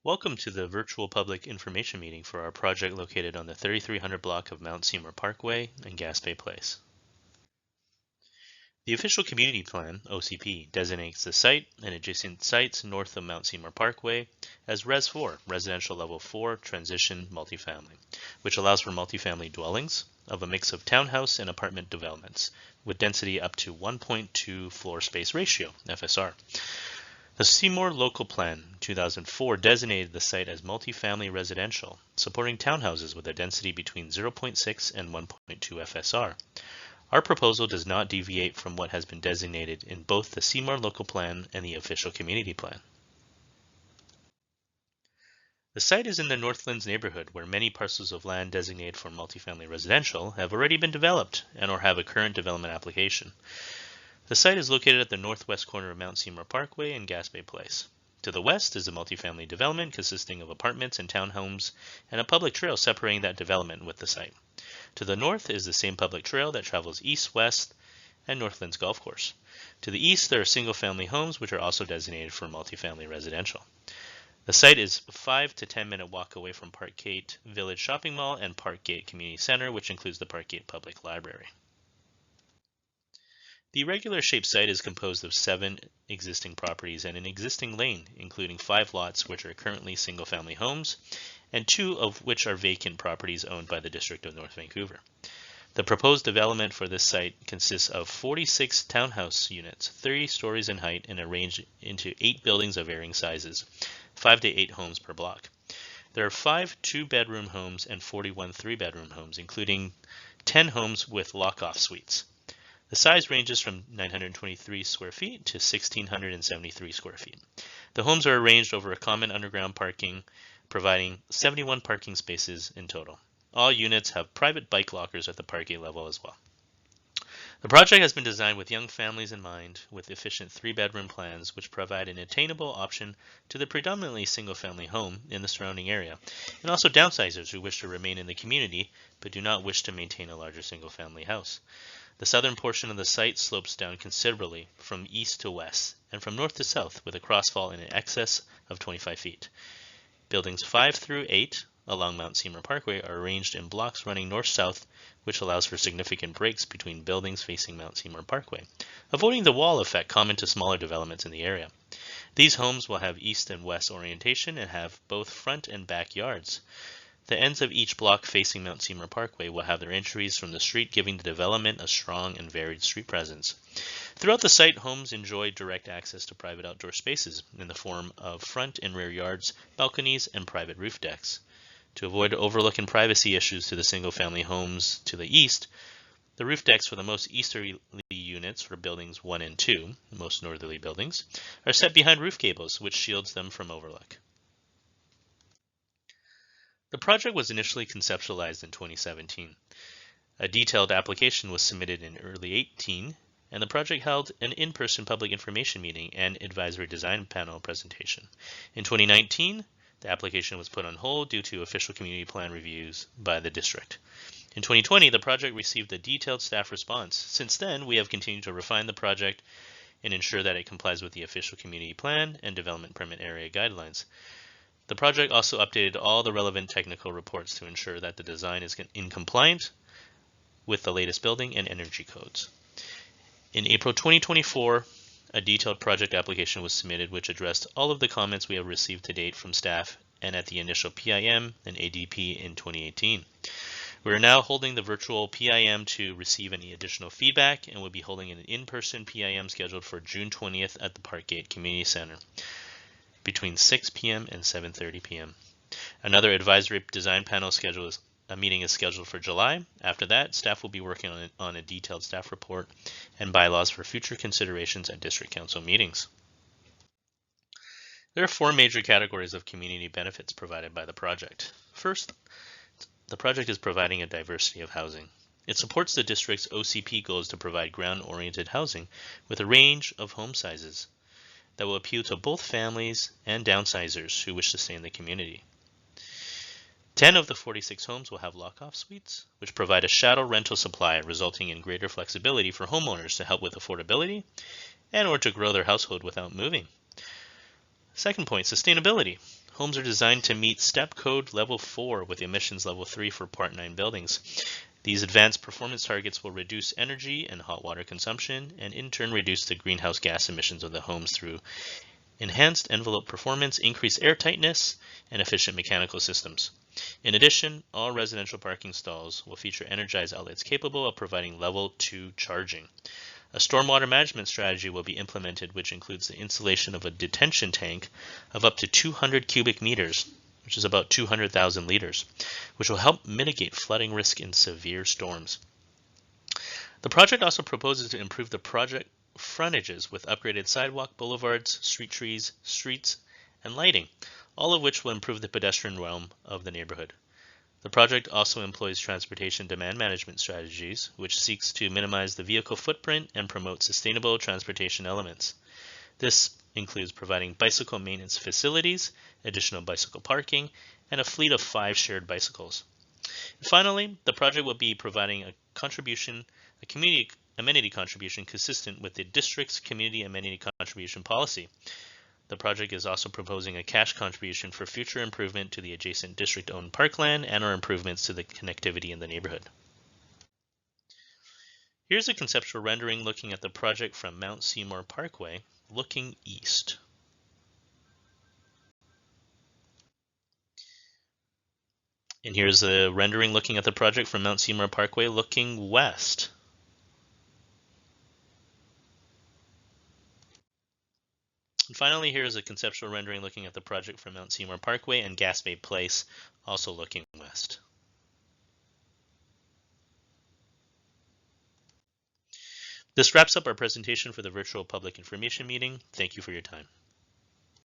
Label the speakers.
Speaker 1: Welcome to the virtual public information meeting for our project located on the 3300 block of Mount Seymour Parkway and Gaspe Place. The official community plan, OCP, designates the site and adjacent sites north of Mount Seymour Parkway as Res 4, Residential Level 4 Transition Multifamily, which allows for multifamily dwellings of a mix of townhouse and apartment developments with density up to 1.2 floor space ratio, FSR. The Seymour Local Plan 2004 designated the site as multifamily residential, supporting townhouses with a density between 0.6 and 1.2 FSR. Our proposal does not deviate from what has been designated in both the Seymour Local Plan and the Official Community Plan. The site is in the Northlands neighborhood where many parcels of land designated for multifamily residential have already been developed and or have a current development application. The site is located at the northwest corner of Mount Seymour Parkway and Gaspe Place. To the west is a multifamily development consisting of apartments and townhomes and a public trail separating that development with the site. To the north is the same public trail that travels east-west and Northlands Golf Course. To the east there are single-family homes which are also designated for multifamily residential. The site is a 5 to 10 minute walk away from Parkgate Village Shopping Mall and Parkgate Community Center, which includes the Parkgate Public Library. The irregular shaped site is composed of 7 existing properties and an existing lane, including 5 lots which are currently single-family homes, and 2 of which are vacant properties owned by the District of North Vancouver. The proposed development for this site consists of 46 townhouse units, 30 stories in height, and arranged into 8 buildings of varying sizes, 5 to 8 homes per block. There are 5 2-bedroom homes and 41 3-bedroom homes, including 10 homes with lock-off suites. The size ranges from 923 square feet to 1,673 square feet. The homes are arranged over a common underground parking, providing 71 parking spaces in total. All units have private bike lockers at the parking level as well. The project has been designed with young families in mind, with efficient 3-bedroom plans which provide an attainable option to the predominantly single-family home in the surrounding area, and also downsizers who wish to remain in the community but do not wish to maintain a larger single-family house. The southern portion of the site slopes down considerably from east to west and from north to south with a crossfall in excess of 25 feet. Buildings 5 through 8 along Mount Seymour Parkway are arranged in blocks running north-south, which allows for significant breaks between buildings facing Mount Seymour Parkway, avoiding the wall effect common to smaller developments in the area. These homes will have east and west orientation and have both front and back yards. The ends of each block facing Mount Seymour Parkway will have their entries from the street, giving the development a strong and varied street presence. Throughout the site, homes enjoy direct access to private outdoor spaces in the form of front and rear yards, balconies, and private roof decks. To avoid overlooking privacy issues to the single-family homes to the east, the roof decks for the most easterly units for buildings 1 and 2, the most northerly buildings, are set behind roof gables, which shields them from overlook. The project was initially conceptualized in 2017. A detailed application was submitted in early 2018, and the project held an in-person public information meeting and advisory design panel presentation. In 2019, the application was put on hold due to official community plan reviews by the district. In 2020, the project received a detailed staff response. Since then, we have continued to refine the project and ensure that it complies with the official community plan and development permit area guidelines. The project also updated all the relevant technical reports to ensure that the design is in compliance with the latest building and energy codes. In April 2024, a detailed project application was submitted which addressed all of the comments we have received to date from staff and at the initial PIM and ADP in 2018. We are now holding the virtual PIM to receive any additional feedback and will be holding an in-person PIM scheduled for June 20th at the Parkgate Community Center between 6 p.m. and 7:30 p.m. Another advisory design panel meeting is scheduled for July. After that, staff will be working on a detailed staff report and bylaws for future considerations at District Council meetings. There are 4 major categories of community benefits provided by the project. First, the project is providing a diversity of housing. It supports the district's OCP goals to provide ground-oriented housing with a range of home sizes that will appeal to both families and downsizers who wish to stay in the community. 10 of the 46 homes will have lock-off suites, which provide a shadow rental supply, resulting in greater flexibility for homeowners to help with affordability and or to grow their household without moving. Second point, sustainability. Homes are designed to meet STEP Code Level 4 with emissions Level 3 for Part 9 buildings. These advanced performance targets will reduce energy and hot water consumption and in turn reduce the greenhouse gas emissions of the homes through enhanced envelope performance, increased air tightness, and efficient mechanical systems. In addition, all residential parking stalls will feature energized outlets capable of providing Level 2 charging. A stormwater management strategy will be implemented, which includes the installation of a detention tank of up to 200 cubic meters, which is about 200,000 liters, which will help mitigate flooding risk in severe storms. The project also proposes to improve the project frontages with upgraded sidewalk, boulevards, street trees, streets, and lighting, all of which will improve the pedestrian realm of the neighborhood. The project also employs transportation demand management strategies, which seeks to minimize the vehicle footprint and promote sustainable transportation elements. This includes providing bicycle maintenance facilities, additional bicycle parking, and a fleet of 5 shared bicycles. And finally, the project will be providing a community amenity contribution consistent with the district's community amenity contribution policy. The project is also proposing a cash contribution for future improvement to the adjacent district-owned parkland and/or improvements to the connectivity in the neighborhood. Here's a conceptual rendering looking at the project from Mount Seymour Parkway, looking east. And here's a rendering looking at the project from Mount Seymour Parkway, looking west. And finally, here's a conceptual rendering looking at the project from Mount Seymour Parkway and Gaspe Place, also looking west. This wraps up our presentation for the virtual public information meeting. Thank you for your time.